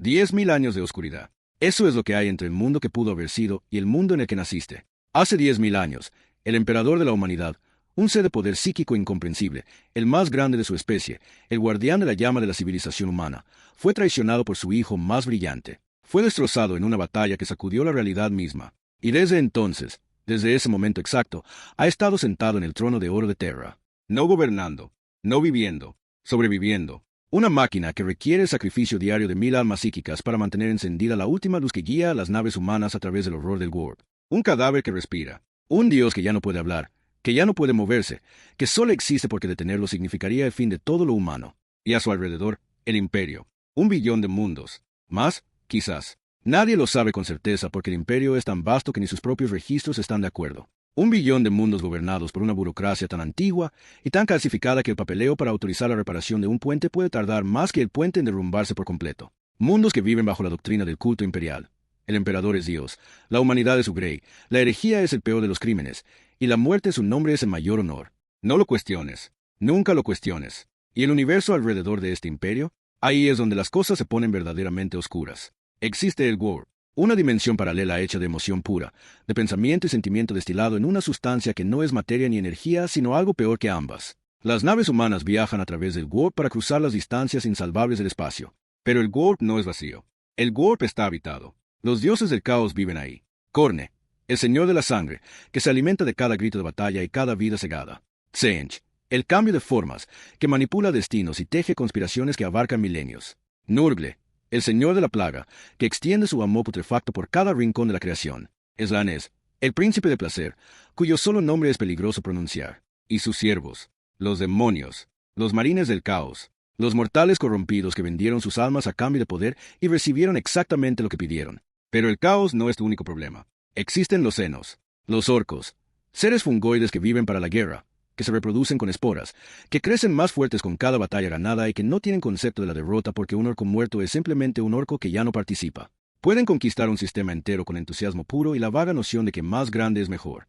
10.000 años de oscuridad. Eso es lo que hay entre el mundo que pudo haber sido y el mundo en el que naciste. Hace 10.000 años, el emperador de la humanidad, un ser de poder psíquico incomprensible, el más grande de su especie, el guardián de la llama de la civilización humana, fue traicionado por su hijo más brillante. Fue destrozado en una batalla que sacudió la realidad misma. Y desde entonces, desde ese momento exacto, ha estado sentado en el trono de oro de Terra. No gobernando, no viviendo, sobreviviendo. Una máquina que requiere el sacrificio diario de 1.000 almas psíquicas para mantener encendida la última luz que guía a las naves humanas a través del horror del warp. Un cadáver que respira. Un dios que ya no puede hablar, que ya no puede moverse, que solo existe porque detenerlo significaría el fin de todo lo humano. Y a su alrededor, el imperio. 1 billón de mundos. Más, quizás. Nadie lo sabe con certeza porque el imperio es tan vasto que ni sus propios registros están de acuerdo. 1 billón de mundos gobernados por una burocracia tan antigua y tan calcificada que el papeleo para autorizar la reparación de un puente puede tardar más que el puente en derrumbarse por completo. Mundos que viven bajo la doctrina del culto imperial. El emperador es Dios, la humanidad es su grey, la herejía es el peor de los crímenes, y la muerte en su nombre es el mayor honor. No lo cuestiones, nunca lo cuestiones. ¿Y el universo alrededor de este imperio? Ahí es donde las cosas se ponen verdaderamente oscuras. Existe el warp. Una dimensión paralela hecha de emoción pura, de pensamiento y sentimiento destilado en una sustancia que no es materia ni energía, sino algo peor que ambas. Las naves humanas viajan a través del warp para cruzar las distancias insalvables del espacio. Pero el warp no es vacío. El warp está habitado. Los dioses del caos viven ahí. Korne, el señor de la sangre, que se alimenta de cada grito de batalla y cada vida cegada. Tsench, el cambio de formas, que manipula destinos y teje conspiraciones que abarcan milenios. Nurgle, el señor de la plaga, que extiende su amor putrefacto por cada rincón de la creación. Slanes, el príncipe de placer, cuyo solo nombre es peligroso pronunciar. Y sus siervos, los demonios, los marines del caos, los mortales corrompidos que vendieron sus almas a cambio de poder y recibieron exactamente lo que pidieron. Pero el caos no es tu único problema. Existen los senos, los orcos, seres fungoides que viven para la guerra, que se reproducen con esporas, que crecen más fuertes con cada batalla ganada y que no tienen concepto de la derrota porque un orco muerto es simplemente un orco que ya no participa. Pueden conquistar un sistema entero con entusiasmo puro y la vaga noción de que más grande es mejor.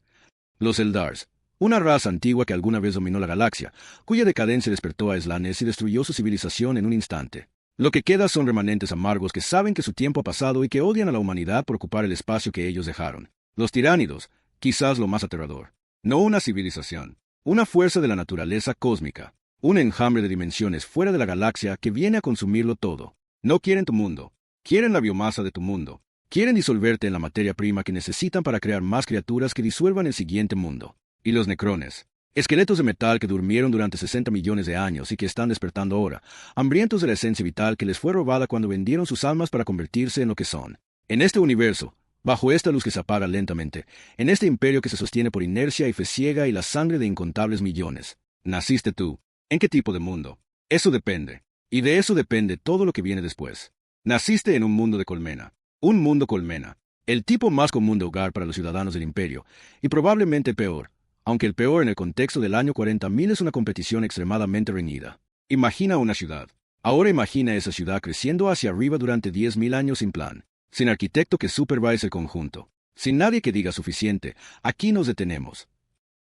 Los Eldars, una raza antigua que alguna vez dominó la galaxia, cuya decadencia despertó a Slanes y destruyó su civilización en un instante. Lo que queda son remanentes amargos que saben que su tiempo ha pasado y que odian a la humanidad por ocupar el espacio que ellos dejaron. Los tiránidos, quizás lo más aterrador. No una civilización. Una fuerza de la naturaleza cósmica, un enjambre de dimensiones fuera de la galaxia que viene a consumirlo todo. No quieren tu mundo, quieren la biomasa de tu mundo, quieren disolverte en la materia prima que necesitan para crear más criaturas que disuelvan el siguiente mundo. Y los necrones, esqueletos de metal que durmieron durante 60 millones de años y que están despertando ahora, hambrientos de la esencia vital que les fue robada cuando vendieron sus almas para convertirse en lo que son. En este universo, bajo esta luz que se apaga lentamente, en este imperio que se sostiene por inercia y fe ciega y la sangre de incontables millones, naciste tú. ¿En qué tipo de mundo? Eso depende. Y de eso depende todo lo que viene después. Naciste en un mundo de colmena. Un mundo colmena. El tipo más común de hogar para los ciudadanos del imperio, y probablemente peor, aunque el peor en el contexto del año 40.000 es una competición extremadamente reñida. Imagina una ciudad. Ahora imagina esa ciudad creciendo hacia arriba durante 10.000 años sin plan. Sin arquitecto que supervise el conjunto. Sin nadie que diga suficiente, aquí nos detenemos.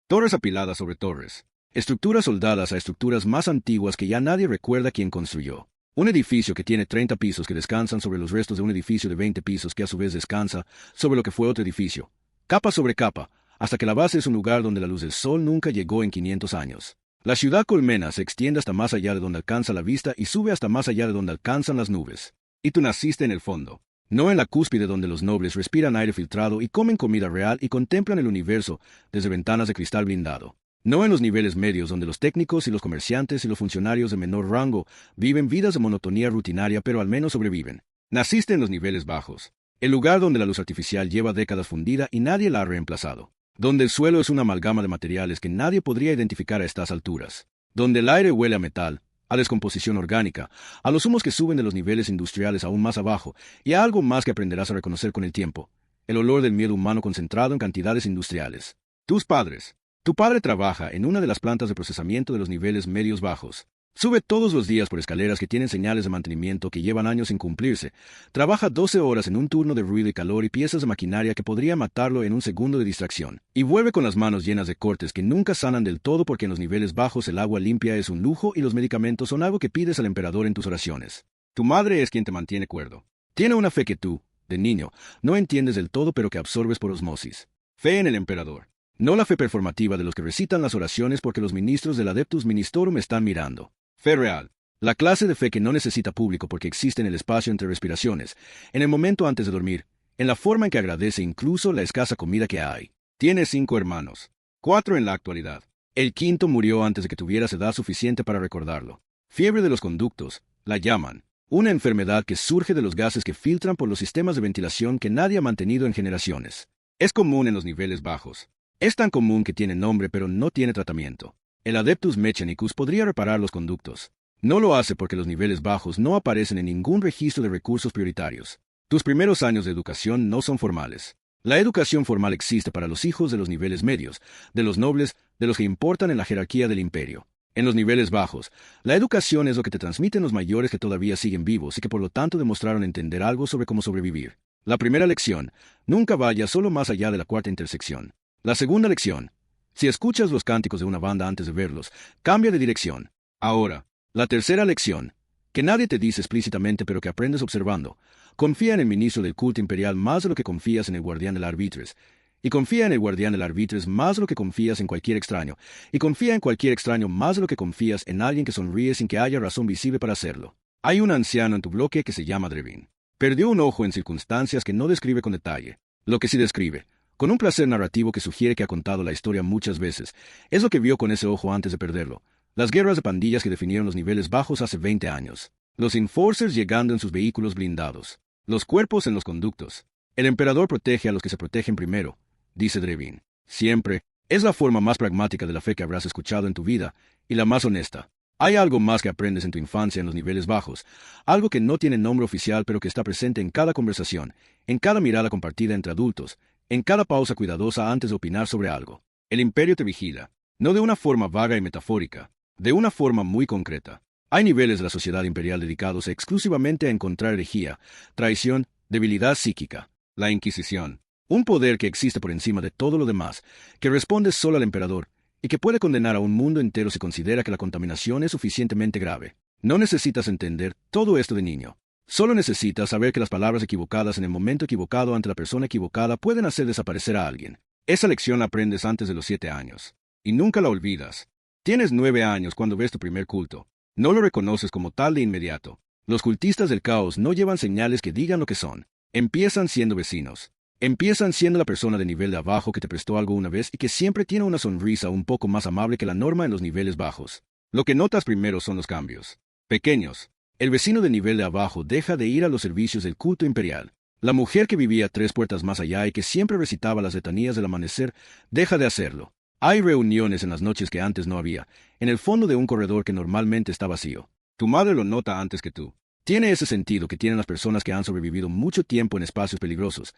Torres apiladas sobre torres. Estructuras soldadas a estructuras más antiguas que ya nadie recuerda quién construyó. Un edificio que tiene 30 pisos que descansan sobre los restos de un edificio de 20 pisos que a su vez descansa sobre lo que fue otro edificio. Capa sobre capa, hasta que la base es un lugar donde la luz del sol nunca llegó en 500 años. La ciudad colmena se extiende hasta más allá de donde alcanza la vista y sube hasta más allá de donde alcanzan las nubes. Y tú naciste en el fondo. No en la cúspide donde los nobles respiran aire filtrado y comen comida real y contemplan el universo desde ventanas de cristal blindado. No en los niveles medios donde los técnicos y los comerciantes y los funcionarios de menor rango viven vidas de monotonía rutinaria pero al menos sobreviven. Naciste en los niveles bajos. El lugar donde la luz artificial lleva décadas fundida y nadie la ha reemplazado. Donde el suelo es una amalgama de materiales que nadie podría identificar a estas alturas. Donde el aire huele a metal, a descomposición orgánica, a los humos que suben de los niveles industriales aún más abajo, y a algo más que aprenderás a reconocer con el tiempo, el olor del miedo humano concentrado en cantidades industriales. Tus padres. Tu padre trabaja en una de las plantas de procesamiento de los niveles medios bajos. Sube todos los días por escaleras que tienen señales de mantenimiento que llevan años sin cumplirse. Trabaja 12 horas en un turno de ruido y calor y piezas de maquinaria que podría matarlo en un segundo de distracción. Y vuelve con las manos llenas de cortes que nunca sanan del todo porque en los niveles bajos el agua limpia es un lujo y los medicamentos son algo que pides al emperador en tus oraciones. Tu madre es quien te mantiene cuerdo. Tiene una fe que tú, de niño, no entiendes del todo pero que absorbes por osmosis. Fe en el emperador. No la fe performativa de los que recitan las oraciones porque los ministros del Adeptus Ministorum están mirando. Fe real. La clase de fe que no necesita público porque existe en el espacio entre respiraciones, en el momento antes de dormir, en la forma en que agradece incluso la escasa comida que hay. Tiene 5 hermanos. 4 en la actualidad. El quinto murió antes de que tuvieras edad suficiente para recordarlo. Fiebre de los conductos, la llaman. Una enfermedad que surge de los gases que filtran por los sistemas de ventilación que nadie ha mantenido en generaciones. Es común en los niveles bajos. Es tan común que tiene nombre pero no tiene tratamiento. El Adeptus Mechanicus podría reparar los conductos. No lo hace porque los niveles bajos no aparecen en ningún registro de recursos prioritarios. Tus primeros años de educación no son formales. La educación formal existe para los hijos de los niveles medios, de los nobles, de los que importan en la jerarquía del imperio. En los niveles bajos, la educación es lo que te transmiten los mayores que todavía siguen vivos y que por lo tanto demostraron entender algo sobre cómo sobrevivir. La primera lección, nunca vayas solo más allá de la cuarta intersección. La segunda lección, si escuchas los cánticos de una banda antes de verlos, cambia de dirección. Ahora, la tercera lección, que nadie te dice explícitamente pero que aprendes observando, confía en el ministro del culto imperial más de lo que confías en el guardián del arbitres, y confía en el guardián del arbitres más de lo que confías en cualquier extraño, y confía en cualquier extraño más de lo que confías en alguien que sonríe sin que haya razón visible para hacerlo. Hay un anciano en tu bloque que se llama Drevin. Perdió un ojo en circunstancias que no describe con detalle. Lo que sí describe, con un placer narrativo que sugiere que ha contado la historia muchas veces, es lo que vio con ese ojo antes de perderlo. Las guerras de pandillas que definieron los niveles bajos hace 20 años. Los enforcers llegando en sus vehículos blindados. Los cuerpos en los conductos. El emperador protege a los que se protegen primero, dice Drevin. Siempre. Es la forma más pragmática de la fe que habrás escuchado en tu vida, y la más honesta. Hay algo más que aprendes en tu infancia en los niveles bajos, algo que no tiene nombre oficial pero que está presente en cada conversación, en cada mirada compartida entre adultos, en cada pausa cuidadosa antes de opinar sobre algo. El imperio te vigila, no de una forma vaga y metafórica, de una forma muy concreta. Hay niveles de la sociedad imperial dedicados exclusivamente a encontrar herejía, traición, debilidad psíquica. La Inquisición. Un poder que existe por encima de todo lo demás, que responde solo al emperador, y que puede condenar a un mundo entero si considera que la contaminación es suficientemente grave. No necesitas entender todo esto de niño. Solo necesitas saber que las palabras equivocadas en el momento equivocado ante la persona equivocada pueden hacer desaparecer a alguien. Esa lección la aprendes antes de los 7 años. Y nunca la olvidas. Tienes 9 años cuando ves tu primer culto. No lo reconoces como tal de inmediato. Los cultistas del caos no llevan señales que digan lo que son. Empiezan siendo vecinos. Empiezan siendo la persona de nivel de abajo que te prestó algo una vez y que siempre tiene una sonrisa un poco más amable que la norma en los niveles bajos. Lo que notas primero son los cambios. Pequeños. El vecino de nivel de abajo deja de ir a los servicios del culto imperial. La mujer que vivía 3 puertas más allá y que siempre recitaba las letanías del amanecer, deja de hacerlo. Hay reuniones en las noches que antes no había, en el fondo de un corredor que normalmente está vacío. Tu madre lo nota antes que tú. Tiene ese sentido que tienen las personas que han sobrevivido mucho tiempo en espacios peligrosos.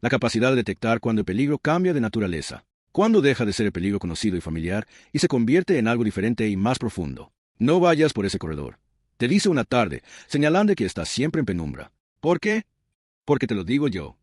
La capacidad de detectar cuando el peligro cambia de naturaleza, cuando deja de ser el peligro conocido y familiar y se convierte en algo diferente y más profundo. No vayas por ese corredor. Te dice una tarde, señalando que estás siempre en penumbra. ¿Por qué? Porque te lo digo yo.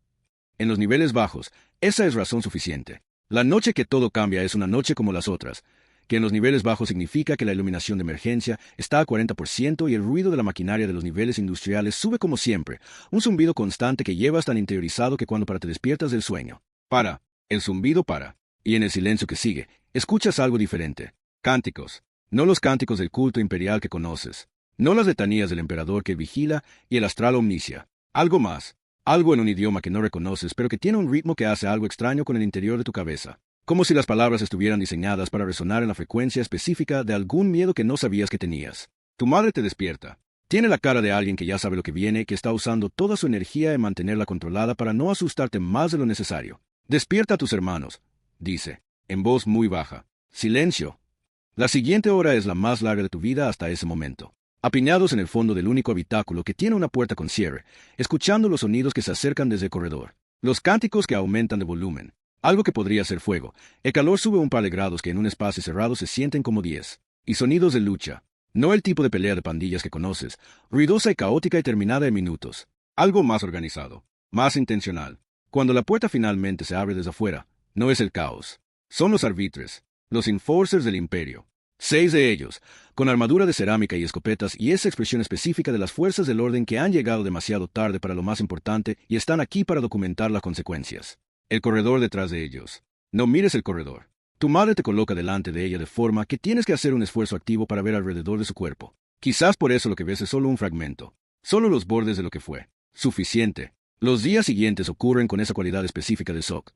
En los niveles bajos, esa es razón suficiente. La noche que todo cambia es una noche como las otras, que en los niveles bajos significa que la iluminación de emergencia está a 40% y el ruido de la maquinaria de los niveles industriales sube como siempre, un zumbido constante que llevas tan interiorizado que cuando te despiertas del sueño. Para. El zumbido para. Y en el silencio que sigue, escuchas algo diferente. Cánticos. No los cánticos del culto imperial que conoces. No las letanías del emperador que vigila y el astral omnicia. Algo más. Algo en un idioma que no reconoces, pero que tiene un ritmo que hace algo extraño con el interior de tu cabeza. Como si las palabras estuvieran diseñadas para resonar en la frecuencia específica de algún miedo que no sabías que tenías. Tu madre te despierta. Tiene la cara de alguien que ya sabe lo que viene y que está usando toda su energía en mantenerla controlada para no asustarte más de lo necesario. Despierta a tus hermanos, dice, en voz muy baja. Silencio. La siguiente hora es la más larga de tu vida hasta ese momento. Apiñados en el fondo del único habitáculo que tiene una puerta con cierre, escuchando los sonidos que se acercan desde el corredor. Los cánticos que aumentan de volumen. Algo que podría ser fuego. El calor sube un par de grados que en un espacio cerrado se sienten como 10. Y sonidos de lucha. No el tipo de pelea de pandillas que conoces, ruidosa y caótica y terminada en minutos. Algo más organizado, más intencional. Cuando la puerta finalmente se abre desde afuera, no es el caos. Son los arbitres, los enforcers del imperio. 6 de ellos, con armadura de cerámica y escopetas y esa expresión específica de las fuerzas del orden que han llegado demasiado tarde para lo más importante y están aquí para documentar las consecuencias. El corredor detrás de ellos. No mires el corredor. Tu madre te coloca delante de ella de forma que tienes que hacer un esfuerzo activo para ver alrededor de su cuerpo. Quizás por eso lo que ves es solo un fragmento, solo los bordes de lo que fue. Suficiente. Los días siguientes ocurren con esa cualidad específica de Sok.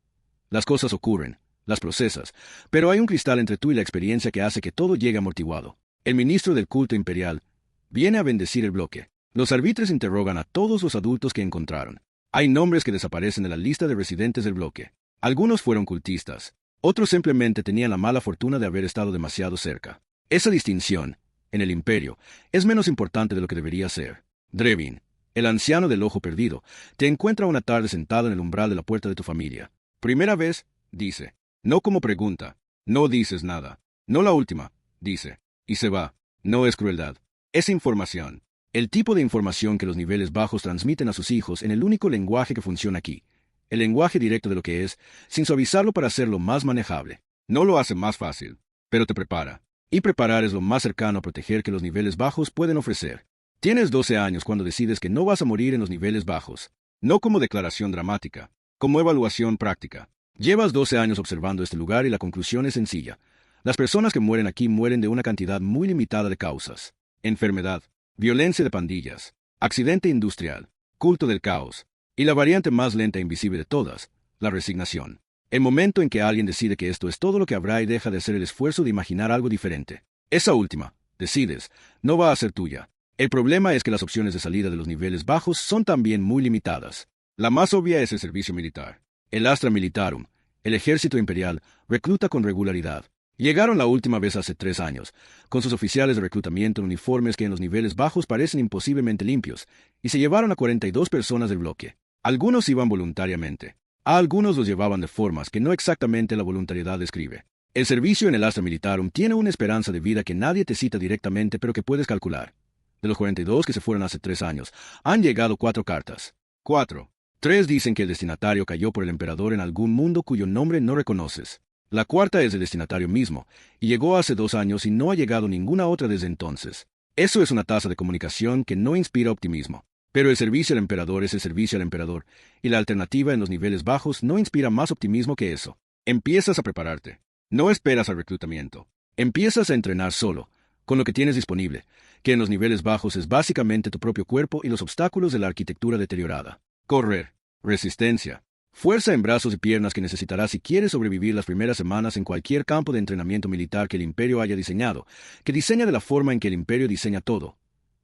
Las cosas ocurren, las procesas, pero hay un cristal entre tú y la experiencia que hace que todo llegue amortiguado. El ministro del culto imperial viene a bendecir el bloque. Los árbitres interrogan a todos los adultos que encontraron. Hay nombres que desaparecen de la lista de residentes del bloque. Algunos fueron cultistas, otros simplemente tenían la mala fortuna de haber estado demasiado cerca. Esa distinción, en el imperio, es menos importante de lo que debería ser. Drevin, el anciano del ojo perdido, te encuentra una tarde sentado en el umbral de la puerta de tu familia. Primera vez, dice. No como pregunta. No dices nada. No la última, dice. Y se va. No es crueldad. Es información. El tipo de información que los niveles bajos transmiten a sus hijos en el único lenguaje que funciona aquí. El lenguaje directo de lo que es, sin suavizarlo para hacerlo más manejable. No lo hace más fácil, pero te prepara. Y preparar es lo más cercano a proteger que los niveles bajos pueden ofrecer. Tienes 12 años cuando decides que no vas a morir en los niveles bajos. No como declaración dramática, como evaluación práctica. Llevas 12 años observando este lugar y la conclusión es sencilla. Las personas que mueren aquí mueren de una cantidad muy limitada de causas. Enfermedad, violencia de pandillas, accidente industrial, culto del caos, y la variante más lenta e invisible de todas, la resignación. El momento en que alguien decide que esto es todo lo que habrá y deja de hacer el esfuerzo de imaginar algo diferente. Esa última, decides, no va a ser tuya. El problema es que las opciones de salida de los niveles bajos son también muy limitadas. La más obvia es el servicio militar. El Astra Militarum, el ejército imperial, recluta con regularidad. Llegaron la última vez hace 3 años, con sus oficiales de reclutamiento en uniformes que en los niveles bajos parecen imposiblemente limpios, y se llevaron a 42 personas del bloque. Algunos iban voluntariamente. A algunos los llevaban de formas que no exactamente la voluntariedad describe. El servicio en el Astra Militarum tiene una esperanza de vida que nadie te cita directamente pero que puedes calcular. De los 42 que se fueron hace 3 años, han llegado 4 cartas. 4. 3 dicen que el destinatario cayó por el emperador en algún mundo cuyo nombre no reconoces. La cuarta es el destinatario mismo, y llegó hace 2 años y no ha llegado ninguna otra desde entonces. Eso es una tasa de comunicación que no inspira optimismo. Pero el servicio al emperador es el servicio al emperador, y la alternativa en los niveles bajos no inspira más optimismo que eso. Empiezas a prepararte. No esperas al reclutamiento. Empiezas a entrenar solo, con lo que tienes disponible, que en los niveles bajos es básicamente tu propio cuerpo y los obstáculos de la arquitectura deteriorada. Correr, resistencia, fuerza en brazos y piernas que necesitarás si quieres sobrevivir las primeras semanas en cualquier campo de entrenamiento militar que el imperio haya diseñado, que diseña de la forma en que el imperio diseña todo,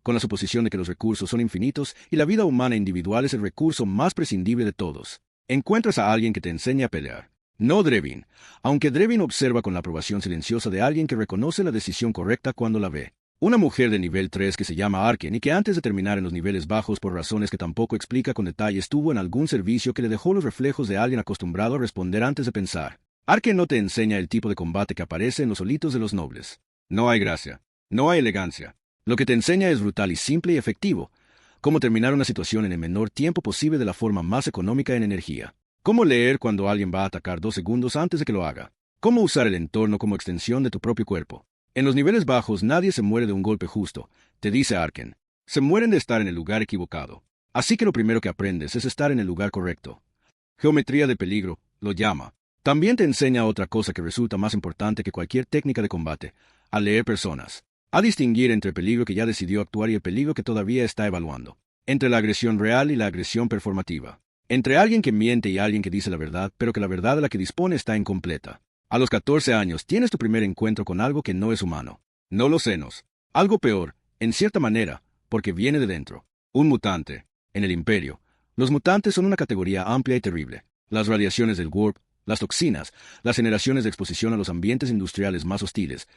con la suposición de que los recursos son infinitos y la vida humana individual es el recurso más prescindible de todos. Encuentras a alguien que te enseña a pelear. No Drevin, aunque Drevin observa con la aprobación silenciosa de alguien que reconoce la decisión correcta cuando la ve. Una mujer de nivel 3 que se llama Arken y que antes de terminar en los niveles bajos por razones que tampoco explica con detalle estuvo en algún servicio que le dejó los reflejos de alguien acostumbrado a responder antes de pensar. Arken no te enseña el tipo de combate que aparece en los solitos de los nobles. No hay gracia. No hay elegancia. Lo que te enseña es brutal y simple y efectivo. Cómo terminar una situación en el menor tiempo posible de la forma más económica en energía. Cómo leer cuando alguien va a atacar 2 segundos antes de que lo haga. Cómo usar el entorno como extensión de tu propio cuerpo. En los niveles bajos nadie se muere de un golpe justo, te dice Arken. Se mueren de estar en el lugar equivocado. Así que lo primero que aprendes es estar en el lugar correcto. Geometría de peligro, lo llama. También te enseña otra cosa que resulta más importante que cualquier técnica de combate, a leer personas. A distinguir entre el peligro que ya decidió actuar y el peligro que todavía está evaluando. Entre la agresión real y la agresión performativa. Entre alguien que miente y alguien que dice la verdad, pero que la verdad de la que dispone está incompleta. A los 14 años tienes tu primer encuentro con algo que no es humano. No los senos. Algo peor, en cierta manera, porque viene de dentro. Un mutante. En el imperio, los mutantes son una categoría amplia y terrible. Las radiaciones del warp, las toxinas, las generaciones de exposición a los ambientes industriales más hostiles.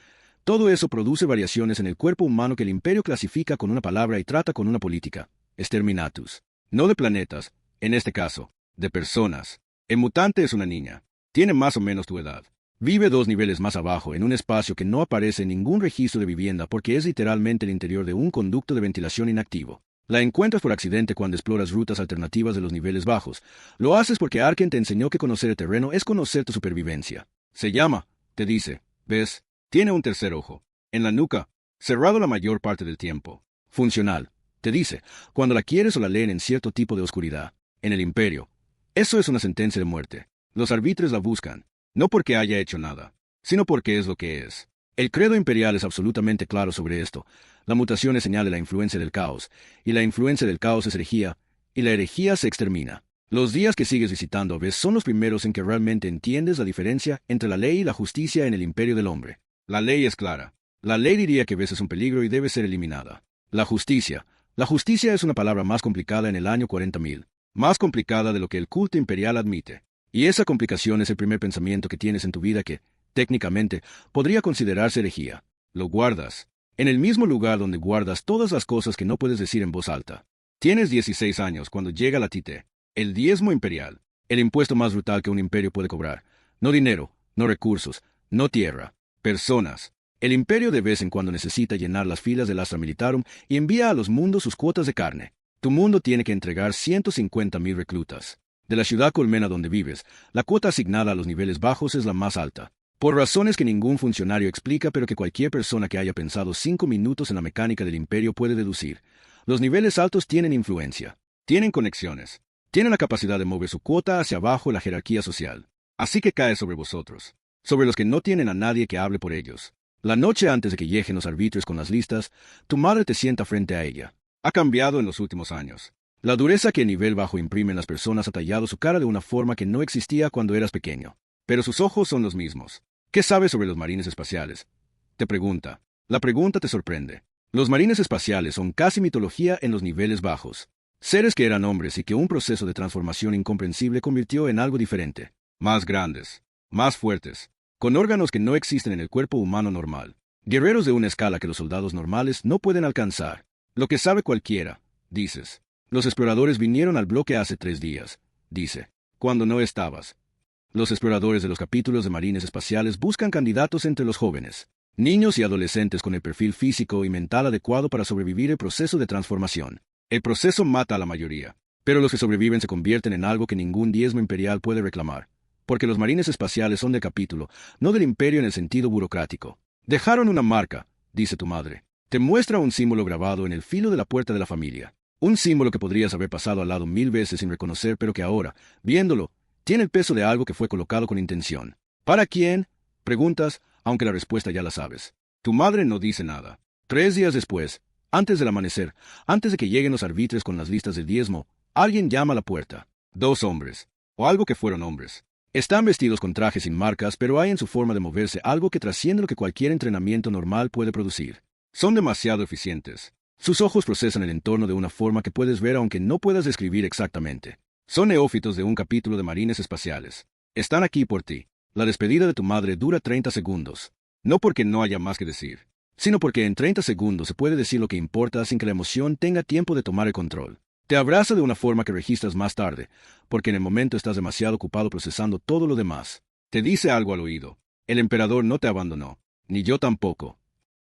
Todo eso produce variaciones en el cuerpo humano que el imperio clasifica con una palabra y trata con una política. Exterminatus. No de planetas, en este caso, de personas. El mutante es una niña. Tiene más o menos tu edad. Vive 2 niveles más abajo, en un espacio que no aparece en ningún registro de vivienda porque es literalmente el interior de un conducto de ventilación inactivo. La encuentras por accidente cuando exploras rutas alternativas de los niveles bajos. Lo haces porque Arken te enseñó que conocer el terreno es conocer tu supervivencia. Se llama, te dice, ¿ves? Tiene un tercer ojo. En la nuca, cerrado la mayor parte del tiempo. Funcional, te dice, cuando la quieres o la leen en cierto tipo de oscuridad. En el imperio. Eso es una sentencia de muerte. Los arbitres la buscan, no porque haya hecho nada, sino porque es lo que es. El credo imperial es absolutamente claro sobre esto. La mutación es señal de la influencia del caos, y la influencia del caos es herejía, y la herejía se extermina. Los días que sigues visitando Ves son los primeros en que realmente entiendes la diferencia entre la ley y la justicia en el imperio del hombre. La ley es clara. La ley diría que Ves es un peligro y debe ser eliminada. La justicia. La justicia es una palabra más complicada en el año 40.000. Más complicada de lo que el culto imperial admite. Y esa complicación es el primer pensamiento que tienes en tu vida que, técnicamente, podría considerarse herejía. Lo guardas. En el mismo lugar donde guardas todas las cosas que no puedes decir en voz alta. Tienes 16 años cuando llega la tite. El diezmo imperial. El impuesto más brutal que un imperio puede cobrar. No dinero, no recursos, no tierra. Personas. El imperio de vez en cuando necesita llenar las filas del Astra Militarum y envía a los mundos sus cuotas de carne. Tu mundo tiene que entregar 150.000 reclutas. De la ciudad colmena donde vives, la cuota asignada a los niveles bajos es la más alta. Por razones que ningún funcionario explica pero que cualquier persona que haya pensado 5 minutos en la mecánica del imperio puede deducir. Los niveles altos tienen influencia. Tienen conexiones. Tienen la capacidad de mover su cuota hacia abajo en la jerarquía social. Así que cae sobre vosotros. Sobre los que no tienen a nadie que hable por ellos. La noche antes de que lleguen los arbitrios con las listas, tu madre te sienta frente a ella. Ha cambiado en los últimos años. La dureza que a nivel bajo imprime en las personas ha tallado su cara de una forma que no existía cuando eras pequeño. Pero sus ojos son los mismos. ¿Qué sabes sobre los marines espaciales? Te pregunta. La pregunta te sorprende. Los marines espaciales son casi mitología en los niveles bajos. Seres que eran hombres y que un proceso de transformación incomprensible convirtió en algo diferente. Más grandes. Más fuertes. Con órganos que no existen en el cuerpo humano normal. Guerreros de una escala que los soldados normales no pueden alcanzar. Lo que sabe cualquiera, dices. Los exploradores vinieron al bloque hace 3 días, dice. Cuando no estabas. Los exploradores de los capítulos de marines espaciales buscan candidatos entre los jóvenes. Niños y adolescentes con el perfil físico y mental adecuado para sobrevivir el proceso de transformación. El proceso mata a la mayoría. Pero los que sobreviven se convierten en algo que ningún diezmo imperial puede reclamar. Porque los marines espaciales son del capítulo, no del imperio en el sentido burocrático. Dejaron una marca, dice tu madre. Te muestra un símbolo grabado en el filo de la puerta de la familia. Un símbolo que podrías haber pasado al lado 1000 veces sin reconocer, pero que ahora, viéndolo, tiene el peso de algo que fue colocado con intención. ¿Para quién? Preguntas, aunque la respuesta ya la sabes. Tu madre no dice nada. 3 días después, antes del amanecer, antes de que lleguen los arbitres con las listas del diezmo, alguien llama a la puerta. 2 hombres, o algo que fueron hombres. Están vestidos con trajes sin marcas, pero hay en su forma de moverse algo que trasciende lo que cualquier entrenamiento normal puede producir. Son demasiado eficientes. Sus ojos procesan el entorno de una forma que puedes ver aunque no puedas describir exactamente. Son neófitos de un capítulo de marines espaciales. Están aquí por ti. La despedida de tu madre dura 30 segundos. No porque no haya más que decir, sino porque en 30 segundos se puede decir lo que importa sin que la emoción tenga tiempo de tomar el control. Te abraza de una forma que registras más tarde, porque en el momento estás demasiado ocupado procesando todo lo demás. Te dice algo al oído. El emperador no te abandonó, ni yo tampoco.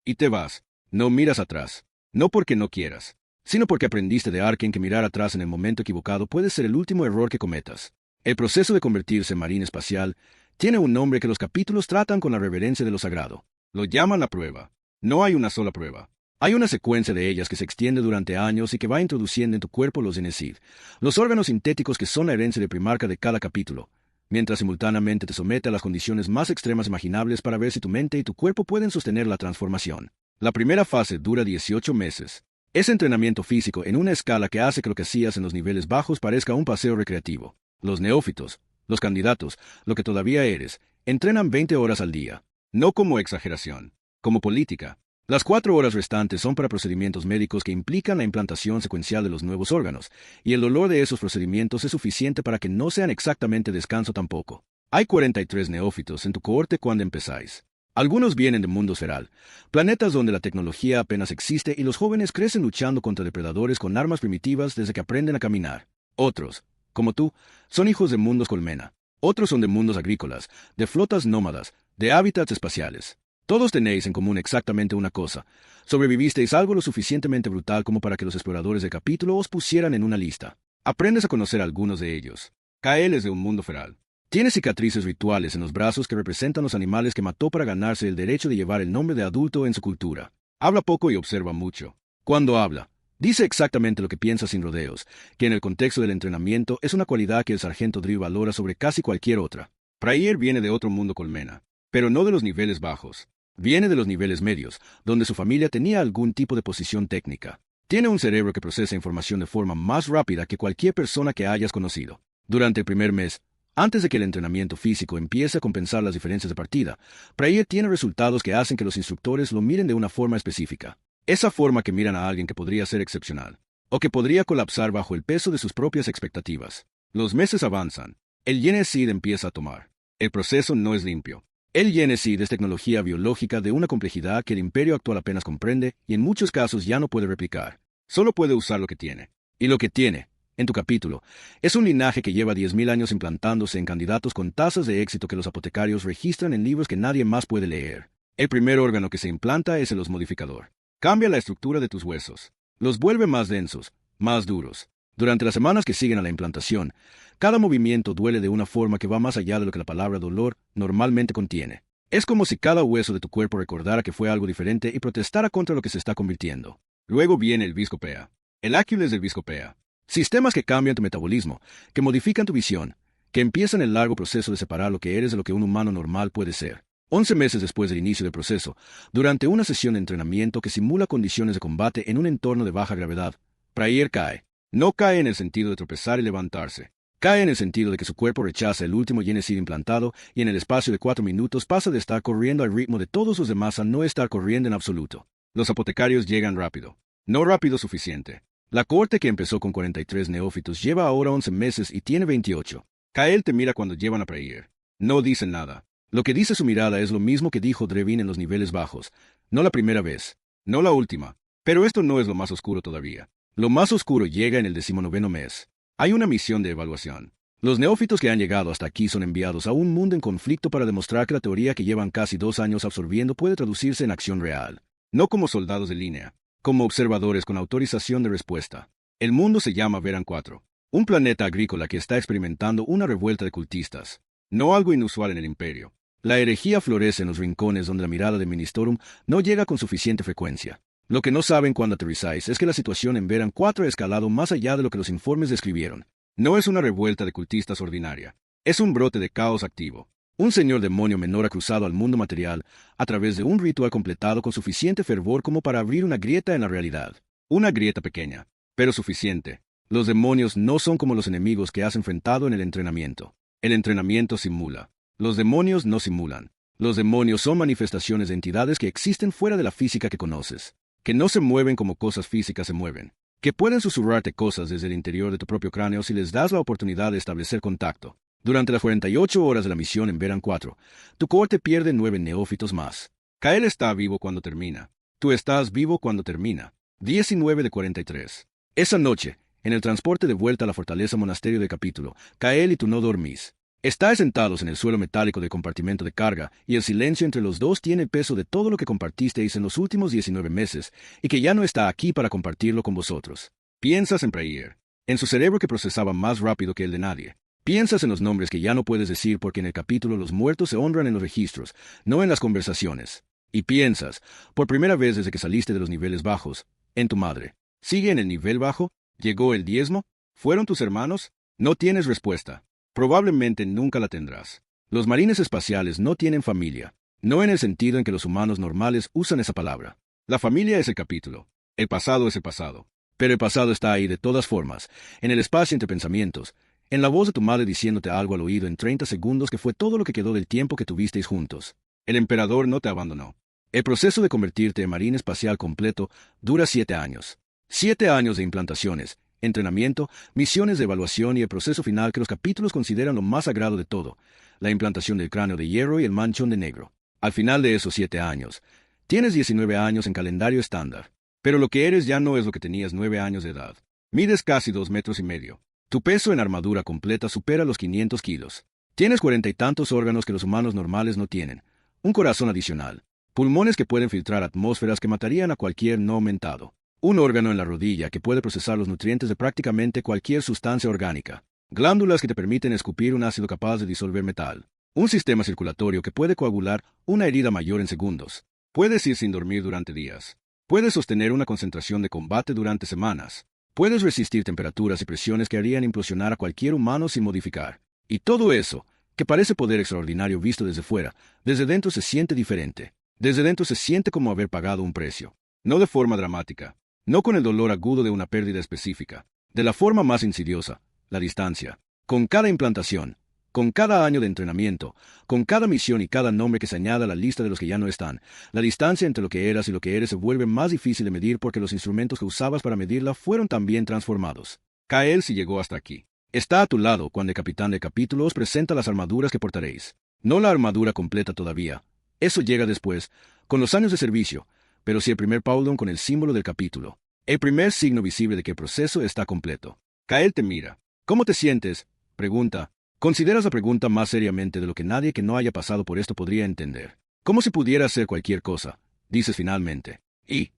Y te vas. No miras atrás. No porque no quieras, sino porque aprendiste de Arken que mirar atrás en el momento equivocado puede ser el último error que cometas. El proceso de convertirse en marine espacial tiene un nombre que los capítulos tratan con la reverencia de lo sagrado. Lo llaman la prueba. No hay una sola prueba. Hay una secuencia de ellas que se extiende durante años y que va introduciendo en tu cuerpo los Enesid, los órganos sintéticos que son la herencia de primarca de cada capítulo, mientras simultáneamente te somete a las condiciones más extremas imaginables para ver si tu mente y tu cuerpo pueden sostener la transformación. La primera fase dura 18 meses. Es entrenamiento físico en una escala que hace que lo que hacías en los niveles bajos parezca un paseo recreativo. Los neófitos, los candidatos, lo que todavía eres, entrenan 20 horas al día. No como exageración, como política. Las 4 horas restantes son para procedimientos médicos que implican la implantación secuencial de los nuevos órganos, y el dolor de esos procedimientos es suficiente para que no sean exactamente descanso tampoco. Hay 43 neófitos en tu cohorte cuando empezáis. Algunos vienen de mundo esferal, planetas donde la tecnología apenas existe y los jóvenes crecen luchando contra depredadores con armas primitivas desde que aprenden a caminar. Otros, como tú, son hijos de mundos colmena. Otros son de mundos agrícolas, de flotas nómadas, de hábitats espaciales. Todos tenéis en común exactamente una cosa. Sobrevivisteis algo lo suficientemente brutal como para que los exploradores del capítulo os pusieran en una lista. Aprendes a conocer a algunos de ellos. Kael es de un mundo feral. Tiene cicatrices rituales en los brazos que representan los animales que mató para ganarse el derecho de llevar el nombre de adulto en su cultura. Habla poco y observa mucho. Cuando habla, dice exactamente lo que piensa sin rodeos, que en el contexto del entrenamiento es una cualidad que el sargento Drew valora sobre casi cualquier otra. Pryor viene de otro mundo colmena, pero no de los niveles bajos. Viene de los niveles medios, donde su familia tenía algún tipo de posición técnica. Tiene un cerebro que procesa información de forma más rápida que cualquier persona que hayas conocido. Durante el primer mes, antes de que el entrenamiento físico empiece a compensar las diferencias de partida, Pryor tiene resultados que hacen que los instructores lo miren de una forma específica. Esa forma que miran a alguien que podría ser excepcional, o que podría colapsar bajo el peso de sus propias expectativas. Los meses avanzan. El Geneseed empieza a tomar. El proceso no es limpio. El Geneseed es tecnología biológica de una complejidad que el imperio actual apenas comprende y en muchos casos ya no puede replicar. Solo puede usar lo que tiene. Y lo que tiene, en tu capítulo, es un linaje que lleva 10.000 años implantándose en candidatos con tasas de éxito que los apotecarios registran en libros que nadie más puede leer. El primer órgano que se implanta es el osmodificador. Cambia la estructura de tus huesos. Los vuelve más densos, más duros. Durante las semanas que siguen a la implantación, cada movimiento duele de una forma que va más allá de lo que la palabra dolor normalmente contiene. Es como si cada hueso de tu cuerpo recordara que fue algo diferente y protestara contra lo que se está convirtiendo. Luego viene el viscopea. El Aquiles del viscopea. Sistemas que cambian tu metabolismo, que modifican tu visión, que empiezan el largo proceso de separar lo que eres de lo que un humano normal puede ser. 11 meses después del inicio del proceso, durante una sesión de entrenamiento que simula condiciones de combate en un entorno de baja gravedad, Pryor cae. No cae en el sentido de tropezar y levantarse. Cae en el sentido de que su cuerpo rechaza el último Geneseed implantado y en el espacio de 4 minutos pasa de estar corriendo al ritmo de todos los demás a no estar corriendo en absoluto. Los apotecarios llegan rápido. No rápido suficiente. La cohorte que empezó con 43 neófitos lleva ahora 11 meses y tiene 28. Kael te mira cuando llevan a Pryor. No dice nada. Lo que dice su mirada es lo mismo que dijo Drevin en los niveles bajos. No la primera vez. No la última. Pero esto no es lo más oscuro todavía. Lo más oscuro llega en el 19º mes. Hay una misión de evaluación. Los neófitos que han llegado hasta aquí son enviados a un mundo en conflicto para demostrar que la teoría que llevan casi 2 años absorbiendo puede traducirse en acción real. No como soldados de línea, como observadores con autorización de respuesta. El mundo se llama Veran 4, un planeta agrícola que está experimentando una revuelta de cultistas. No algo inusual en el imperio. La herejía florece en los rincones donde la mirada de Ministorum no llega con suficiente frecuencia. Lo que no saben cuando aterrizáis es que la situación en Veran 4 ha escalado más allá de lo que los informes describieron. No es una revuelta de cultistas ordinaria. Es un brote de caos activo. Un señor demonio menor ha cruzado al mundo material a través de un ritual completado con suficiente fervor como para abrir una grieta en la realidad. Una grieta pequeña, pero suficiente. Los demonios no son como los enemigos que has enfrentado en el entrenamiento. El entrenamiento simula. Los demonios no simulan. Los demonios son manifestaciones de entidades que existen fuera de la física que conoces, que no se mueven como cosas físicas se mueven, que pueden susurrarte cosas desde el interior de tu propio cráneo si les das la oportunidad de establecer contacto. Durante las 48 horas de la misión en Veran 4, tu cohorte pierde 9 neófitos más. Kael está vivo cuando termina. Tú estás vivo cuando termina. 19 de 43. Esa noche, en el transporte de vuelta a la fortaleza monasterio de capítulo, Kael y tú no dormís. Estáis sentados en el suelo metálico del compartimento de carga, y el silencio entre los dos tiene el peso de todo lo que compartisteis en los últimos 19 meses, y que ya no está aquí para compartirlo con vosotros. Piensas en Pryor, en su cerebro que procesaba más rápido que el de nadie. Piensas en los nombres que ya no puedes decir porque en el capítulo los muertos se honran en los registros, no en las conversaciones. Y piensas, por primera vez desde que saliste de los niveles bajos, en tu madre. ¿Sigue en el nivel bajo? ¿Llegó el diezmo? ¿Fueron tus hermanos? No tienes respuesta. Probablemente nunca la tendrás. Los marines espaciales no tienen familia, no en el sentido en que los humanos normales usan esa palabra. La familia es el capítulo. El pasado es el pasado. Pero el pasado está ahí de todas formas, en el espacio entre pensamientos, en la voz de tu madre diciéndote algo al oído en 30 segundos que fue todo lo que quedó del tiempo que tuvisteis juntos. El emperador no te abandonó. El proceso de convertirte en marine espacial completo dura 7 años. 7 años de implantaciones, entrenamiento, misiones de evaluación y el proceso final que los capítulos consideran lo más sagrado de todo, la implantación del cráneo de hierro y el manchón de negro. Al final de esos 7 años, tienes 19 años en calendario estándar, pero lo que eres ya no es lo que tenías 9 años de edad. Mides casi 2,5 metros. Tu peso en armadura completa supera los 500 kilos. Tienes 40 y tantos órganos que los humanos normales no tienen, un corazón adicional, pulmones que pueden filtrar atmósferas que matarían a cualquier no aumentado. Un órgano en la rodilla que puede procesar los nutrientes de prácticamente cualquier sustancia orgánica. glándulas que te permiten escupir un ácido capaz de disolver metal, un sistema circulatorio que puede coagular una herida mayor en segundos. Puedes ir sin dormir durante días. Puedes sostener una concentración de combate durante semanas. Puedes resistir temperaturas y presiones que harían implosionar a cualquier humano sin modificar. Y todo eso, que parece poder extraordinario visto desde fuera, desde dentro se siente diferente. Desde dentro se siente como haber pagado un precio. No de forma dramática, no con el dolor agudo de una pérdida específica, de la forma más insidiosa, la distancia. Con cada implantación, con cada año de entrenamiento, con cada misión y cada nombre que se añada a la lista de los que ya no están, la distancia entre lo que eras y lo que eres se vuelve más difícil de medir porque los instrumentos que usabas para medirla fueron también transformados. Kael si llegó hasta aquí. Está a tu lado cuando el capitán del capítulo os presenta las armaduras que portaréis. No la armadura completa todavía. Eso llega después, con los años de servicio, pero sí el primer pauldón con el símbolo del capítulo. El primer signo visible de que el proceso está completo. Kael te mira. ¿Cómo te sientes? Pregunta. Consideras la pregunta más seriamente de lo que nadie que no haya pasado por esto podría entender. Como si pudiera hacer cualquier cosa, dices finalmente. Y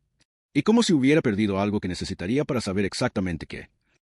como si hubiera perdido algo que necesitaría para saber exactamente qué.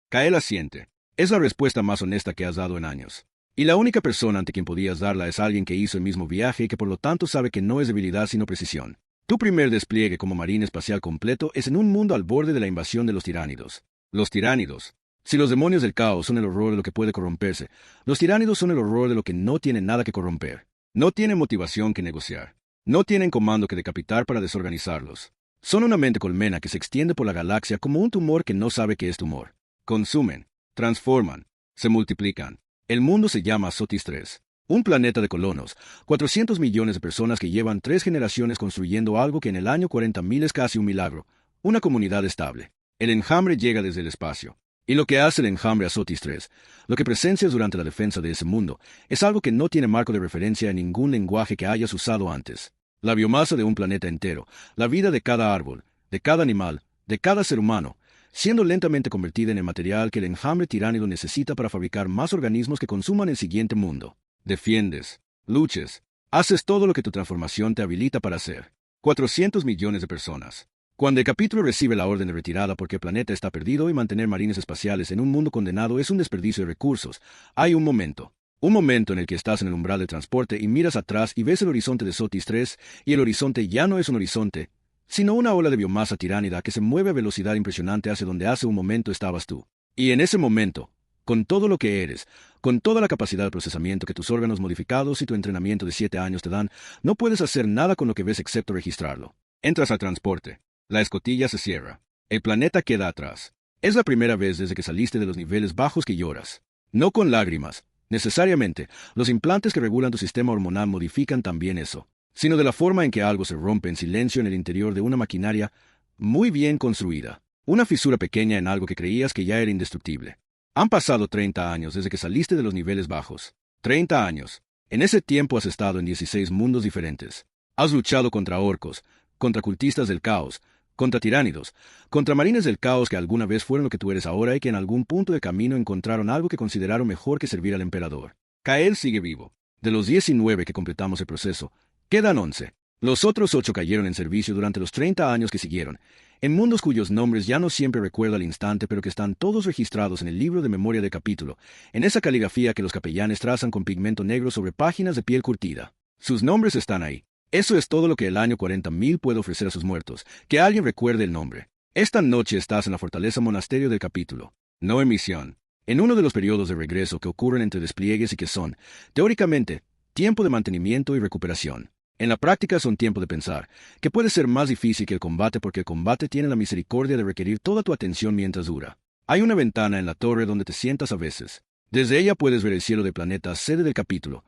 Kael asiente. Es la respuesta más honesta que has dado en años. Y la única persona ante quien podías darla es alguien que hizo el mismo viaje y que por lo tanto sabe que no es debilidad sino precisión. Tu primer despliegue como marine espacial completo es en un mundo al borde de la invasión de los tiránidos. Los tiránidos. Si los demonios del caos son el horror de lo que puede corromperse, los tiránidos son el horror de lo que no tiene nada que corromper. No tienen motivación que negociar. No tienen comando que decapitar para desorganizarlos. Son una mente colmena que se extiende por la galaxia como un tumor que no sabe que es tumor. Consumen, transforman, se multiplican. El mundo se llama Sotis 3. Un planeta de colonos, 400 millones de personas que llevan 3 generaciones construyendo algo que en el año 40.000 es casi un milagro. Una comunidad estable. El enjambre llega desde el espacio. Y lo que hace el enjambre a Sotis 3, lo que presencias durante la defensa de ese mundo, es algo que no tiene marco de referencia en ningún lenguaje que hayas usado antes. La biomasa de un planeta entero, la vida de cada árbol, de cada animal, de cada ser humano, siendo lentamente convertida en el material que el enjambre tiránido necesita para fabricar más organismos que consuman el siguiente mundo. Defiendes, luches, haces todo lo que tu transformación te habilita para hacer. 400 millones de personas. Cuando el capítulo recibe la orden de retirada porque el planeta está perdido y mantener marines espaciales en un mundo condenado es un desperdicio de recursos, hay un momento en el que estás en el umbral del transporte y miras atrás y ves el horizonte de Sotis 3, y el horizonte ya no es un horizonte, sino una ola de biomasa tiránida que se mueve a velocidad impresionante hacia donde hace un momento estabas tú. Y en ese momento, con todo lo que eres, con toda la capacidad de procesamiento que tus órganos modificados y tu entrenamiento de 7 años te dan, no puedes hacer nada con lo que ves excepto registrarlo. Entras al transporte. La escotilla se cierra. El planeta queda atrás. Es la primera vez desde que saliste de los niveles bajos que lloras. No con lágrimas, necesariamente. Los implantes que regulan tu sistema hormonal modifican también eso, sino de la forma en que algo se rompe en silencio en el interior de una maquinaria muy bien construida. Una fisura pequeña en algo que creías que ya era indestructible. Han pasado 30 años desde que saliste de los niveles bajos. 30 años. En ese tiempo has estado en 16 mundos diferentes. Has luchado contra orcos, contra cultistas del caos, contra tiránidos, contra marines del caos que alguna vez fueron lo que tú eres ahora y que en algún punto del camino encontraron algo que consideraron mejor que servir al emperador. Kael sigue vivo. De los 19 que completamos el proceso, quedan 11. Los otros 8 cayeron en servicio durante los 30 años que siguieron, en mundos cuyos nombres ya no siempre recuerdo al instante, pero que están todos registrados en el libro de memoria del capítulo, en esa caligrafía que los capellanes trazan con pigmento negro sobre páginas de piel curtida. Sus nombres están ahí. Eso es todo lo que el año 40.000 puede ofrecer a sus muertos, que alguien recuerde el nombre. Esta noche estás en la fortaleza monasterio del capítulo, no en misión, en uno de los periodos de regreso que ocurren entre despliegues y que son, teóricamente, tiempo de mantenimiento y recuperación. En la práctica son tiempo de pensar, que puede ser más difícil que el combate porque el combate tiene la misericordia de requerir toda tu atención mientras dura. Hay una ventana en la torre donde te sientas a veces. Desde ella puedes ver el cielo del planeta sede del capítulo.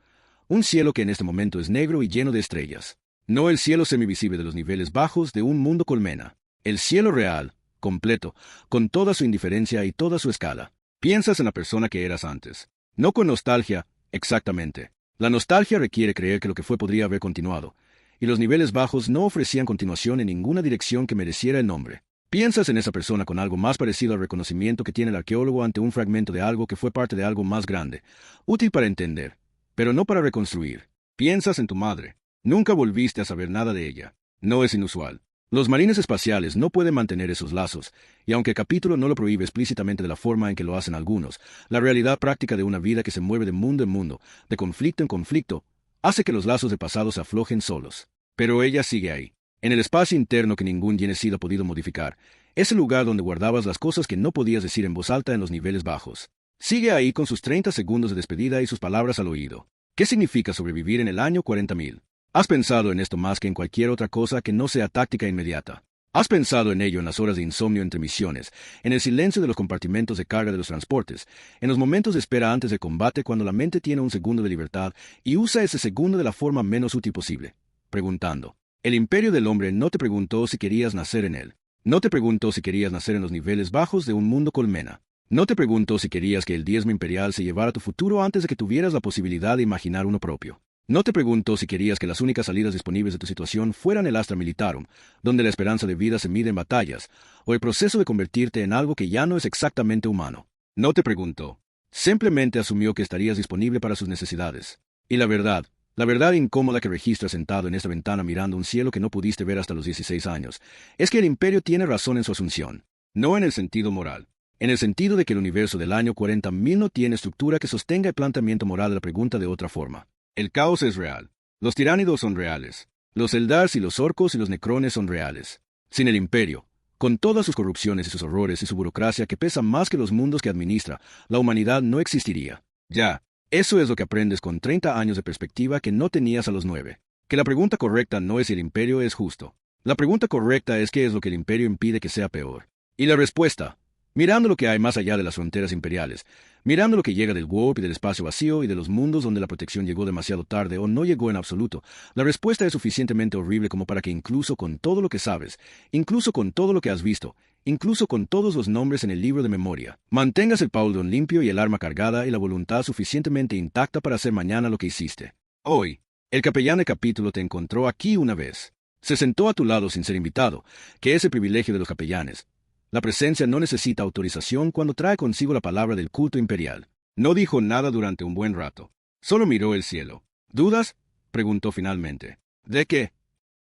Un cielo que en este momento es negro y lleno de estrellas. No el cielo semivisible de los niveles bajos de un mundo colmena. El cielo real, completo, con toda su indiferencia y toda su escala. Piensas en la persona que eras antes. No con nostalgia, exactamente. La nostalgia requiere creer que lo que fue podría haber continuado, y los niveles bajos no ofrecían continuación en ninguna dirección que mereciera el nombre. Piensas en esa persona con algo más parecido al reconocimiento que tiene el arqueólogo ante un fragmento de algo que fue parte de algo más grande, útil para entender, pero no para reconstruir. Piensas en tu madre. Nunca volviste a saber nada de ella. No es inusual. Los marines espaciales no pueden mantener esos lazos, y aunque el capítulo no lo prohíbe explícitamente de la forma en que lo hacen algunos, la realidad práctica de una vida que se mueve de mundo en mundo, de conflicto en conflicto, hace que los lazos de pasado se aflojen solos. Pero ella sigue ahí, en el espacio interno que ningún Genocida ha podido modificar, ese lugar donde guardabas las cosas que no podías decir en voz alta en los niveles bajos. Sigue ahí con sus 30 segundos de despedida y sus palabras al oído. ¿Qué significa sobrevivir en el año 40.000? ¿Has pensado en esto más que en cualquier otra cosa que no sea táctica inmediata? ¿Has pensado en ello en las horas de insomnio entre misiones, en el silencio de los compartimentos de carga de los transportes, en los momentos de espera antes del combate cuando la mente tiene un segundo de libertad y usa ese segundo de la forma menos útil posible? Preguntando. El imperio del hombre no te preguntó si querías nacer en él. No te preguntó si querías nacer en los niveles bajos de un mundo colmena. No te preguntó si querías que el diezmo imperial se llevara tu futuro antes de que tuvieras la posibilidad de imaginar uno propio. No te preguntó si querías que las únicas salidas disponibles de tu situación fueran el Astra Militarum, donde la esperanza de vida se mide en batallas, o el proceso de convertirte en algo que ya no es exactamente humano. No te preguntó. Simplemente asumió que estarías disponible para sus necesidades. Y la verdad incómoda que registras sentado en esta ventana mirando un cielo que no pudiste ver hasta los 16 años, es que el imperio tiene razón en su asunción. No en el sentido moral. En el sentido de que el universo del año 40.000 no tiene estructura que sostenga el planteamiento moral de la pregunta de otra forma. El caos es real. Los tiránidos son reales. Los Eldars y los orcos y los necrones son reales. Sin el imperio, con todas sus corrupciones y sus horrores y su burocracia que pesa más que los mundos que administra, la humanidad no existiría. Ya, eso es lo que aprendes con 30 años de perspectiva que no tenías a los 9. Que la pregunta correcta no es si el imperio es justo. La pregunta correcta es qué es lo que el imperio impide que sea peor. Y la respuesta, mirando lo que hay más allá de las fronteras imperiales, mirando lo que llega del warp y del espacio vacío y de los mundos donde la protección llegó demasiado tarde o no llegó en absoluto, la respuesta es suficientemente horrible como para que incluso con todo lo que sabes, incluso con todo lo que has visto, incluso con todos los nombres en el libro de memoria, mantengas el pauldron limpio y el arma cargada y la voluntad suficientemente intacta para hacer mañana lo que hiciste. Hoy, el capellán de capítulo te encontró aquí una vez. Se sentó a tu lado sin ser invitado, que es el privilegio de los capellanes. La presencia no necesita autorización cuando trae consigo la palabra del culto imperial. No dijo nada durante un buen rato. Solo miró el cielo. ¿Dudas? Preguntó finalmente. ¿De qué?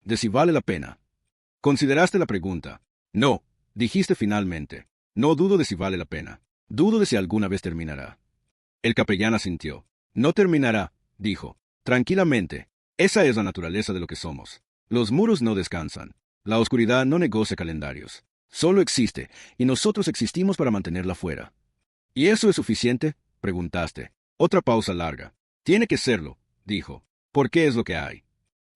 De si vale la pena. ¿Consideraste la pregunta? No, dijiste finalmente. No dudo de si vale la pena. Dudo de si alguna vez terminará. El capellán asintió. No terminará, dijo. Tranquilamente. Esa es la naturaleza de lo que somos. Los muros no descansan. La oscuridad no negocia calendarios. Solo existe, y nosotros existimos para mantenerla fuera. ¿Y eso es suficiente? Preguntaste. Otra pausa larga. Tiene que serlo, dijo. ¿Por qué es lo que hay?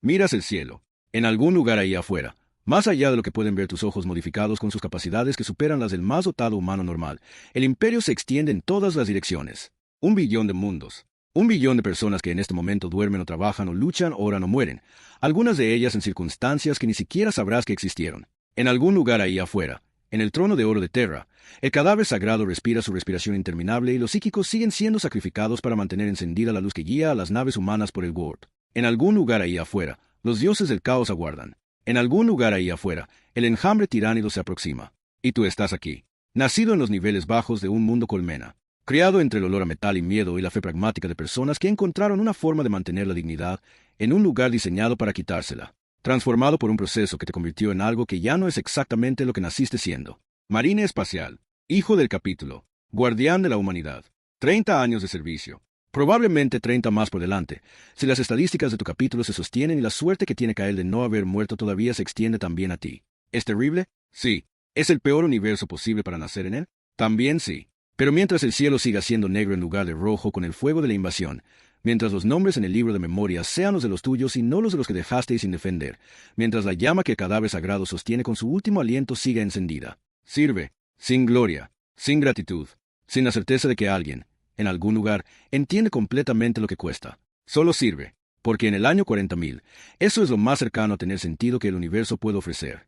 Miras el cielo. En algún lugar ahí afuera, más allá de lo que pueden ver tus ojos modificados con sus capacidades que superan las del más dotado humano normal, el imperio se extiende en todas las direcciones. 1 billón de mundos. 1 billón de personas que en este momento duermen o trabajan o luchan, oran o mueren, algunas de ellas en circunstancias que ni siquiera sabrás que existieron. En algún lugar ahí afuera, en el trono de oro de Terra, el cadáver sagrado respira su respiración interminable y los psíquicos siguen siendo sacrificados para mantener encendida la luz que guía a las naves humanas por el warp. En algún lugar ahí afuera, los dioses del caos aguardan. En algún lugar ahí afuera, el enjambre tiránido se aproxima. Y tú estás aquí, nacido en los niveles bajos de un mundo colmena, criado entre el olor a metal y miedo y la fe pragmática de personas que encontraron una forma de mantener la dignidad en un lugar diseñado para quitársela. Transformado por un proceso que te convirtió en algo que ya no es exactamente lo que naciste siendo. Marine espacial, hijo del capítulo, guardián de la humanidad, 30 años de servicio, probablemente 30 más por delante, si las estadísticas de tu capítulo se sostienen y la suerte que tiene caer de no haber muerto todavía se extiende también a ti. ¿Es terrible? Sí. ¿Es el peor universo posible para nacer en él? También sí. Pero mientras el cielo siga siendo negro en lugar de rojo con el fuego de la invasión, mientras los nombres en el libro de memoria sean los de los tuyos y no los de los que dejaste sin defender, mientras la llama que el cadáver sagrado sostiene con su último aliento siga encendida. Sirve, sin gloria, sin gratitud, sin la certeza de que alguien, en algún lugar, entiende completamente lo que cuesta. Solo sirve, porque en el año 40.000, eso es lo más cercano a tener sentido que el universo puede ofrecer.